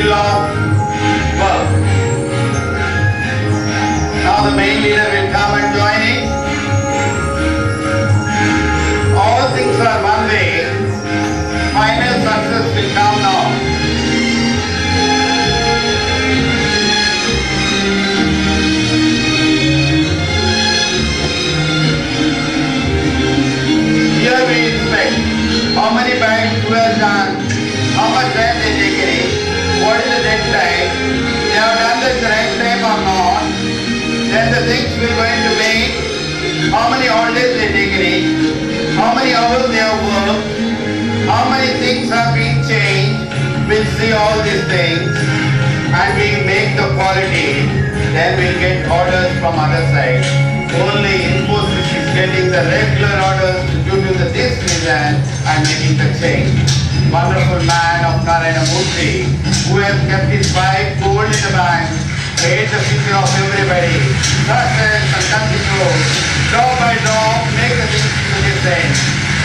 field of work. Now the main leader will come and join in. All things are one way. Final success will come now. Here we inspect how many banks who has done, how much time they take it, what is the deadline, they have done this the right time or not, then the things we're going to make, how many holidays they take it, how many hours they have worked, how many things have been changed, we'll see all these things and we make the quality, then we'll get orders from other side. Only Infosys is getting the regular orders due to this reason and making the change. Wonderful man of Narayana Murthy, who has kept his wife gold in the bank, made the future of everybody. Success and continue, job by job, make the things to the same.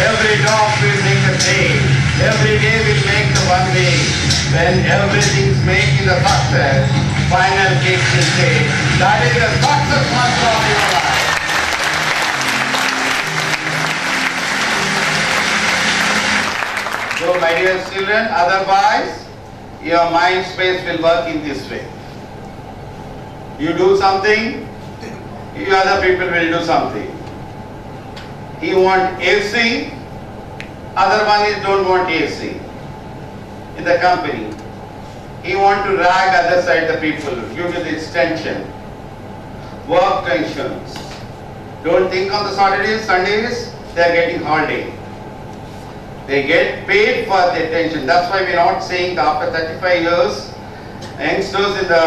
Every job will make a day. Every day will make the one day. When everything's making the success, final cake will say, that is the success mantra of your life. So my dear children, otherwise your mind space will work in this way. You do something, you other people will do something. He want AC, other one is don't want AC in the company. He want to rag other side the people due to this tension, work tensions. Don't think on the Saturdays, Sundays, they are getting holiday. They get paid for their tension. That's why we're not saying that after 35 years, youngsters in the,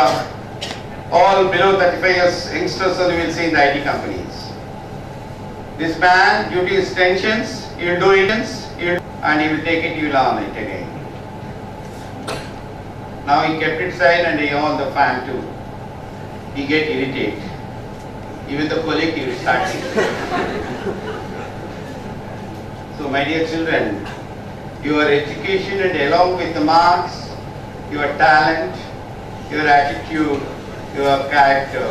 all below 35 years, youngsters only will see in the IT companies. This man, due to his tensions, he will do it and he will take it, he will earn it again. Now he kept it side and he on the fan too. He get irritated. Even the colleague he will start thinking. So my dear children, your education and along with the marks, your talent, your attitude, your character,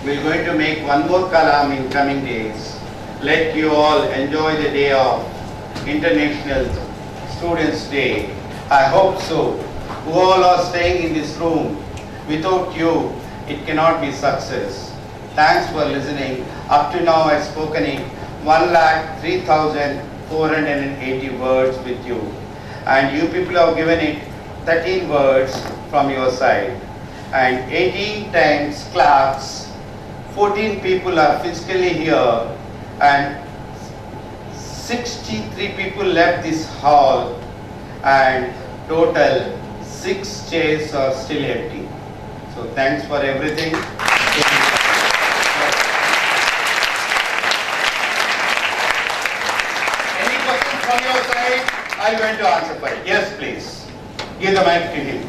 we're going to make one more kalam in coming days. Let you all enjoy the day of International Students' Day. I hope so. Who all are staying in this room, without you, it cannot be success. Thanks for listening. Up to now I've spoken in 1,03,480 words with you. And you people have given it 13 words from your side. And 18 times claps, 14 people are physically here, and 63 people left this hall, and total 6 chairs are still empty. So thanks for everything. Any questions from your side? I'm going to answer for it. Yes, please. Give the mic to him.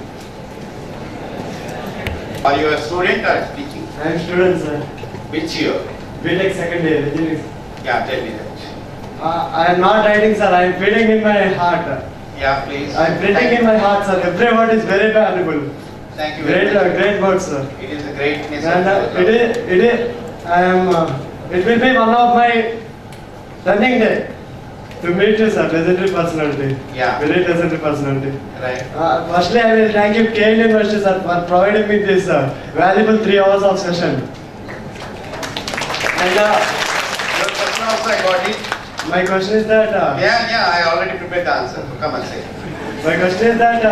Are you a student or teaching? I am student, sir. Which year? BTech second year, engineering. Yeah, tell me that. I am not writing, sir. I am feeling in my heart. Yeah, please. I am feeling in my heart, sir. Every word is very valuable. Thank you Great, very much. great words, sir. It is the greatness And of it will be one of my running day to meet you, sir. Legendary personality. Yeah. Very legendary personality. Right. Firstly, I will thank you, KL University, sir, for providing me this valuable 3 hours of session. And Your question also I got it. my question is that. Yeah, I already prepared the answer. So come and say. My question is that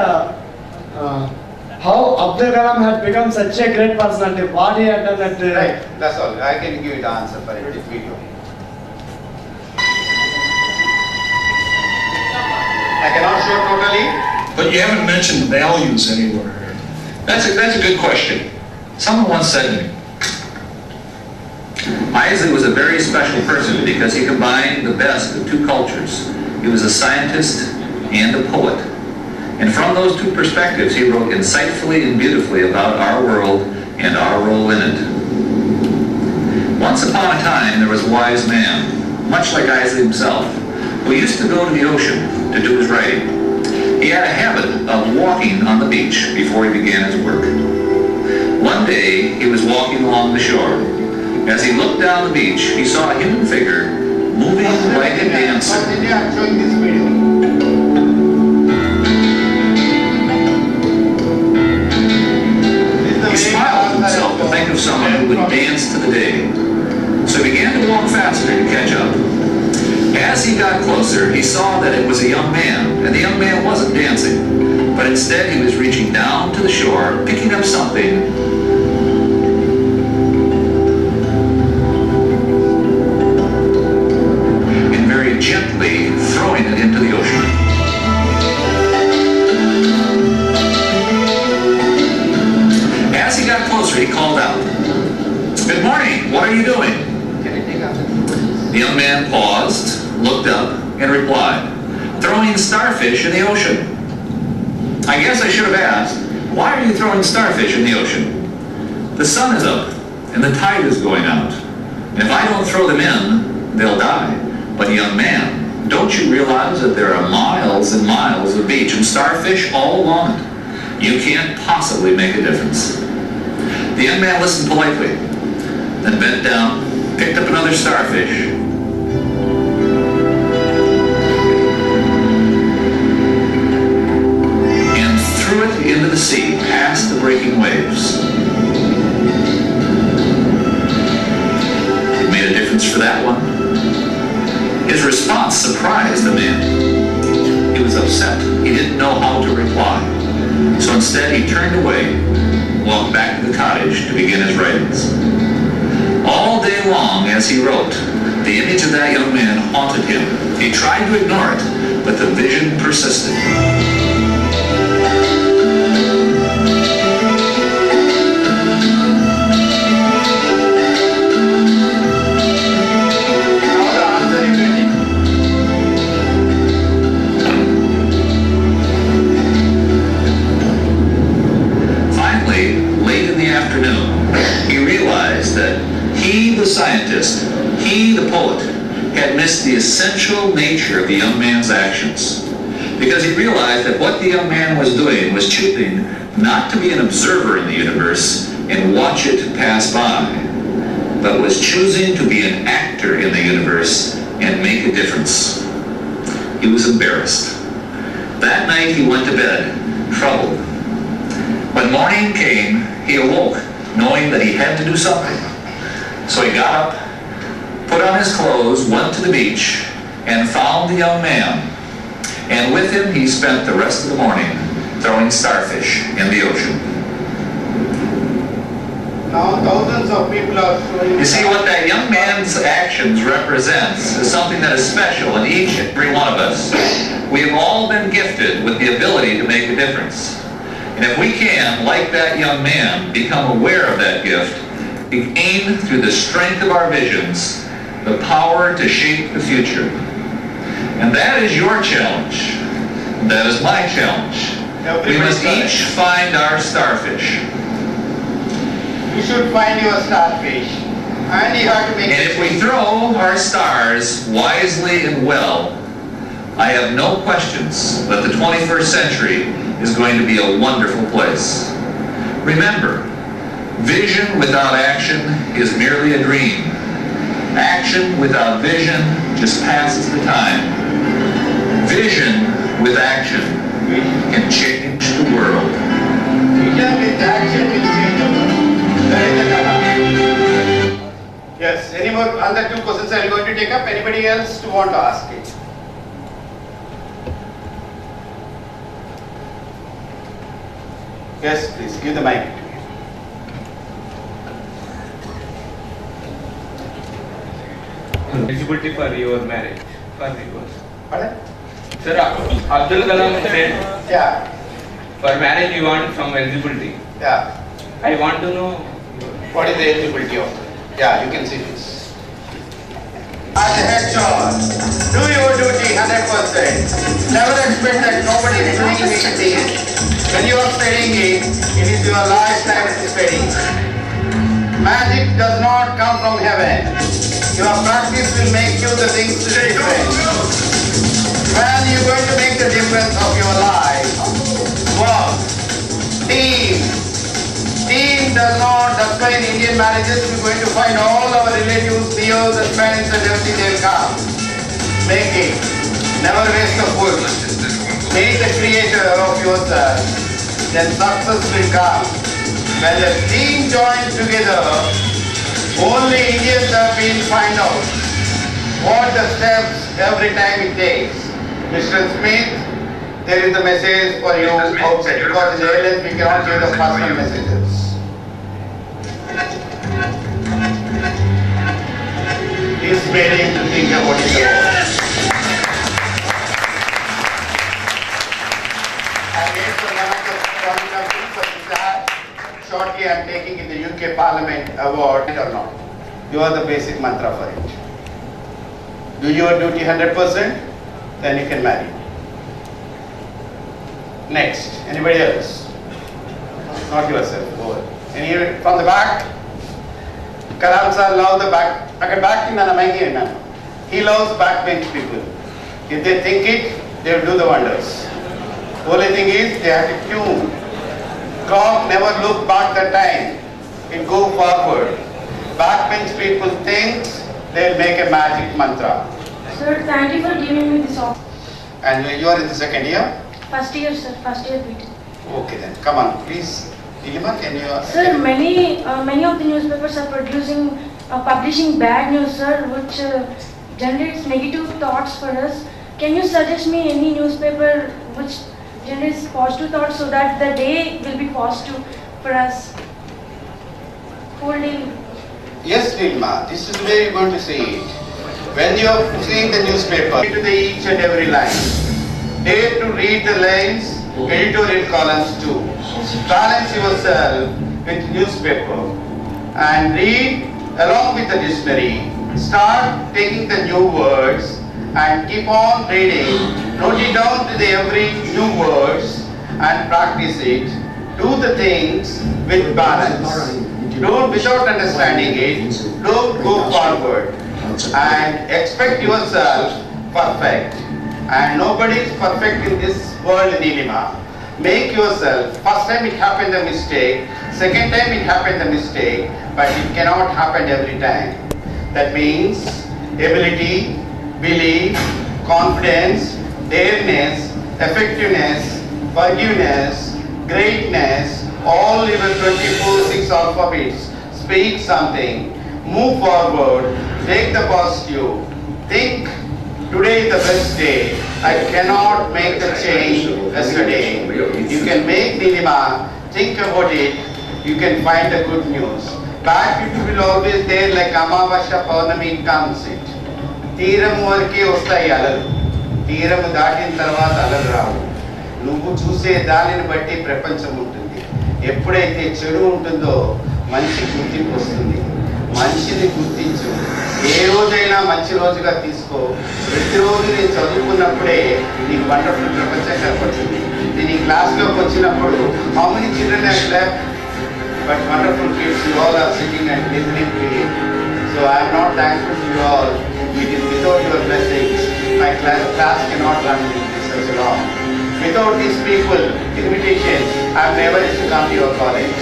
how Abdul Kalam had become such a great personality, what he had done at Right, that's all. I can give you the answer for it, this video. I cannot show totally. But you haven't mentioned values anywhere. That's a good question. Someone once said to me, Isley was a very special person because he combined the best of two cultures. He was a scientist and a poet. And from those two perspectives, he wrote insightfully and beautifully about our world and our role in it. Once upon a time, there was a wise man, much like Isley himself, who used to go to the ocean to do his writing. He had a habit of walking on the beach before he began his work. One day, he was walking along the shore. As he looked down the beach, he saw a human figure moving like a dancer. South India, I'm showing this video. He smiled to himself to think of someone who would dance to the day. So he began to walk faster to catch up. As he got closer, he saw that it was a young man, and the young man wasn't dancing, but instead he was reaching down to the shore, picking up something, and very gently throwing it into the ocean. As he got closer, he called out, "Good morning, what are you doing?" The young man paused, looked up, and replied, "Throwing starfish in the ocean." I guess I should have asked, why are you throwing starfish in the ocean? The sun is up, and the tide is going out. And if I don't throw them in, they'll die. But young man, don't you realize that there are miles and miles of beach and starfish all along it? You can't possibly make a difference. The young man listened politely, then bent down, picked up another starfish, and threw it into the sea past the breaking waves. It made a difference for that one. His response surprised the man. He was upset. He didn't know how to reply. So instead he turned away, walked back to the cottage to begin his writings. All day long as he wrote, the image of that young man haunted him. He tried to ignore it, but the vision persisted. Now the answer is ready. Finally, late in the afternoon, he realized that he, the scientist, he, the poet, had missed the essential nature of the young man's actions. Because he realized that what the young man was doing was choosing not to be an observer in the universe and watch it pass by, but was choosing to be an actor in the universe and make a difference. He was embarrassed. That night he went to bed, troubled. When morning came, he awoke, knowing that he had to do something. So he got up, put on his clothes, went to the beach, and found the young man. And with him he spent the rest of the morning throwing starfish in the ocean. Now thousands of people are showing. You see, what that young man's actions represents is something that is special in each and every one of us. We have all been gifted with the ability to make a difference. And if we can, like that young man, become aware of that gift, we gain through the strength of our visions the power to shape the future. And that is your challenge. That is my challenge. We must each find our starfish. You should find your starfish. And you have to make And if we throw our stars wisely and well, I have no questions that the 21st century is going to be a wonderful place. Remember, vision without action is merely a dream. Action without vision just passes the time. Vision with action can change the world. vision with action will change the world. That is the Tata. Yes, any more other two questions I am going to take up? Anybody else to want to ask it? Yes, please give the mic. Eligibility for your marriage, for divorce. Pardon? Sir, Abdul Kalam said, Yeah, for marriage you want some eligibility. yeah. I want to know. What is the eligibility of? Yeah, you can see this. As a head charge, do your duty 100%. Never expect that nobody is doing anything. When you are studying it is your lifetime studying. Magic does not come from heaven. Your practice will make you the things to different. When you are going to make the difference of your life, does not. That's why in Indian marriages we're going to find all our relatives, tios and friends and everything they'll come. Make it. Never waste the food. Make the creator of yourself. Then success will come. When the team joins together, only Indians have been find out what the steps every time it takes. Mr. Smith, there is a message for you outside because in ALS we cannot give the personal messages. He's waiting to think about it. Yes! I made for one of the prominent people that shortly I am taking in the UK Parliament award or not. You are the basic mantra for it. Do your duty 100%, then you can marry. Next, anybody else? Not yourself, over. Any from the back? Kalam sir loves the back. Agar back in nana maigi hai. He loves backbench people. If they think it, they will do the wonders. Only thing is they have to tune. Clock never look back the time. It go forward. Backbench people think they will make a magic mantra. Sir, thank you for giving me this offer. And you are in the second year? First year, sir. First year BT. Okay then, come on, please. Nilima, can you? Sir, many of the newspapers are publishing bad news, sir, which generates negative thoughts for us. Can you suggest me any newspaper which generates positive thoughts so that the day will be positive for us? Whole day. Yes, Nilima, this is where you're going to see it. When you are seeing the newspaper, read to the each and every line. Dare to read the lines, editorial columns too. Balance yourself with newspaper and read along with the dictionary. Start taking the new words and keep on reading. Note it down to the every new words and practice it. Do the things with balance. Don't, without understanding it, don't go forward and expect yourself perfect. And nobody is perfect in this world, Nilima. Make yourself, first time it happened a mistake, second time it happened a mistake, but it cannot happen every time. That means ability, belief, confidence, dareness, effectiveness, forgiveness, greatness, all your 24/6 alphabets. Speak something, move forward, take the positive, think today is the best day. I cannot make the change yesterday. You can make Nilima, think about it, you can find the good news. Bad people will always there like Amavasya Paurnami comes it. Teeramu varke vastayi alalu. Teeramu datin tarvata alalu ravu. నువ్వు చూసే దానిని బట్టి ప్రపంచం ఉంటుంది. ఎప్పుడైతే చెడు ఉంటుందో మంచి గుర్తింపు వస్తుంది. మంచిని గుర్తించు. ఏ రోజైనా మంచి రోజుగా తీసుకో. ప్రతిరోజు నేను చదువుకున్నప్పుడే నీకు వండర్ఫుల్ ప్రపంచం కనపడుతుంది. నేను ఈ క్లాస్లోకి వచ్చినప్పుడు how many children have left but wonderful kids you all are sitting and listening to it. So I am not thankful to you all. It is without your blessings my class cannot run such long. Without these people, invitation, I have never used to come to your college.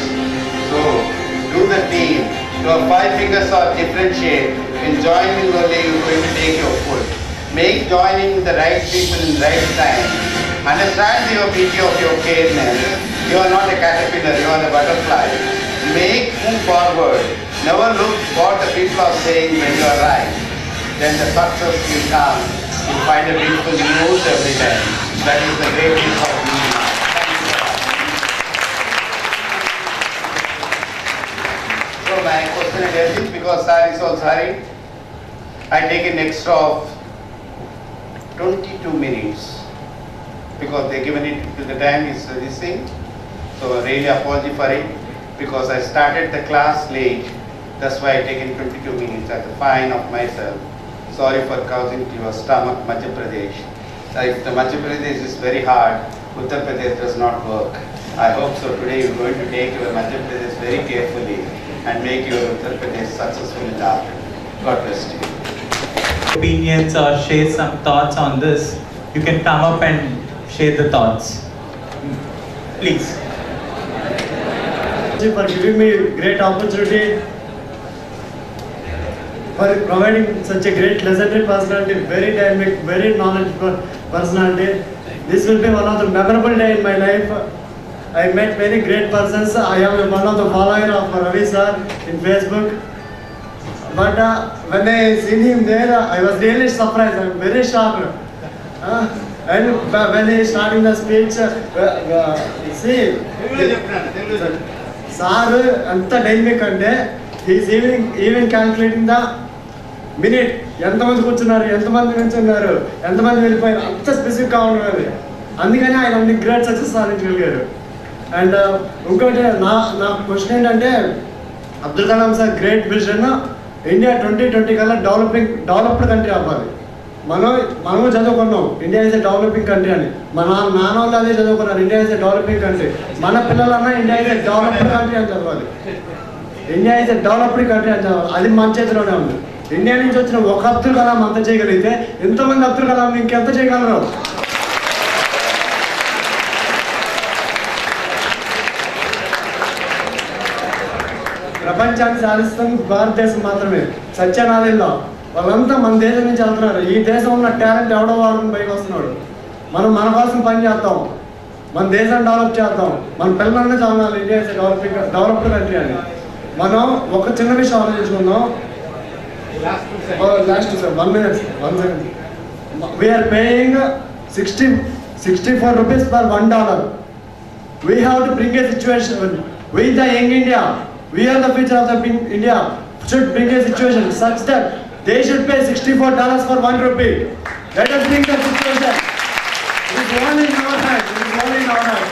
So, do the team. Your 5 fingers are different shape. In joining only, you are going to take your foot. Make joining the right people in the right time. Understand your beauty of your careness. You are not a caterpillar, you are a butterfly. Move forward. Never look what the people are saying when you are right. Then the success will come. You find a beautiful news every time. That is the greatness of me. So my question is ending because sir is also hurried. I take an extra of 22 minutes because they given it to the time is this thing. So I really apology for it because I started the class late. That's why I taken 22 minutes as a fine of myself. Sorry for causing to your stomach Madhya Pradesh. If the Madhya Pradesh is very hard, Uttar Pradesh does not work. I hope so today you are going to take your Madhya Pradesh very carefully and make your Uttar Pradesh successful in the afternoon. God bless you. Opinions or share some thoughts on this, you can come up and share the thoughts. Please. Banerjee for giving me great opportunity, for providing such a great legendary personality, very dynamic, very knowledgeable personality. This will be one of the memorable day in my life. I met many great persons. I am one of the follower of Ravi sir in Facebook. But when I seen him there, I was really surprised. I am very shocked. And when he starting the speech, see, sir, anta dynamic ante he is even calculating the minute. ఎంతమంది కూర్చున్నారు, ఎంతమంది నిల్చున్నారు, ఎంతమంది వెళ్ళిపోయారు, అంత స్పెసిఫిక్గా ఉన్నది. అందుకని ఆయన అన్ని గ్రేట్ సక్సెస్ సాధించగలిగారు. అండ్ ఇంకోటి నా క్వశ్చన్ ఏంటంటే, Abdul Kalam sir great vision, India 2020 కల్లా డెవలప్డ్ కంట్రీ అవ్వాలి. మనము చదువుకున్నాం India is a developing country అని. మన నాన్న వాళ్ళు అదే చదువుకున్నారు, India is a developing country. మన పిల్లలన్నా India is a developed country అని చదవాలి. India is a developed country అని చదవాలి. అది మన చేతిలోనే ఉంది. ఇండియా నుంచి వచ్చిన ఒక అబ్దుల్ కలాం అంత చేయగలిగితే ఎంతమంది అబ్దుల్ కలాం ఇంకెంత చేయగలరు? ప్రపంచాన్ని సాధిస్తుంది భారతదేశం మాత్రమే. సత్యనారాయణ వాళ్ళంతా మన దేశం నుంచి వెళ్తున్నారు. ఈ దేశం ఉన్న టాలెంట్ ఎవడో వాళ్ళని పైకి వస్తున్నాడు. మనం మన కోసం పని చేద్దాం, మన దేశాన్ని డెవలప్ చేద్దాం, మన పిల్లలనే చదవాలి. ఇండియా ఇస్ డెవలప్డ్ కంట్రీ అని. మనం ఒక చిన్న విషయం ఆలోచించుకుందాం. Last sir 1 minute. We are paying 64 rupees per $1. We have to bring a situation. We the young India, we are the future of the India, should bring a situation such that they should pay $64 for 1 rupee. Let us bring the situation. It is only in our hands. It is only in our hands.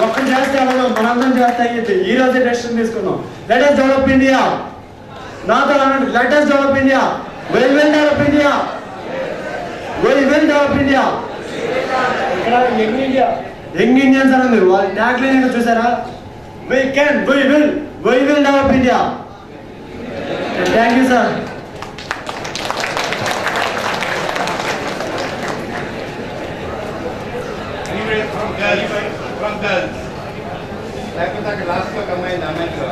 ఒక్కటి చేస్తే అవ్వదు, మనందరం చేస్తే అయ్యింది. ఈ రోజే decision తీసుకున్నాం. Let us develop India. నాతో అనండి, let us develop India. We will develop India. We will develop India. ఇక్కడ యంగ్ ఇండియన్స్ అని ఉంది. వాళ్ళ ట్యాగ్ లైన్ ఏంటో చూసారా? We can, we will develop India. Thank you, sir. From girls. లేకపోతే అక్కడ లాస్ట్ లో కమ్మైంది అమ్మాయిలో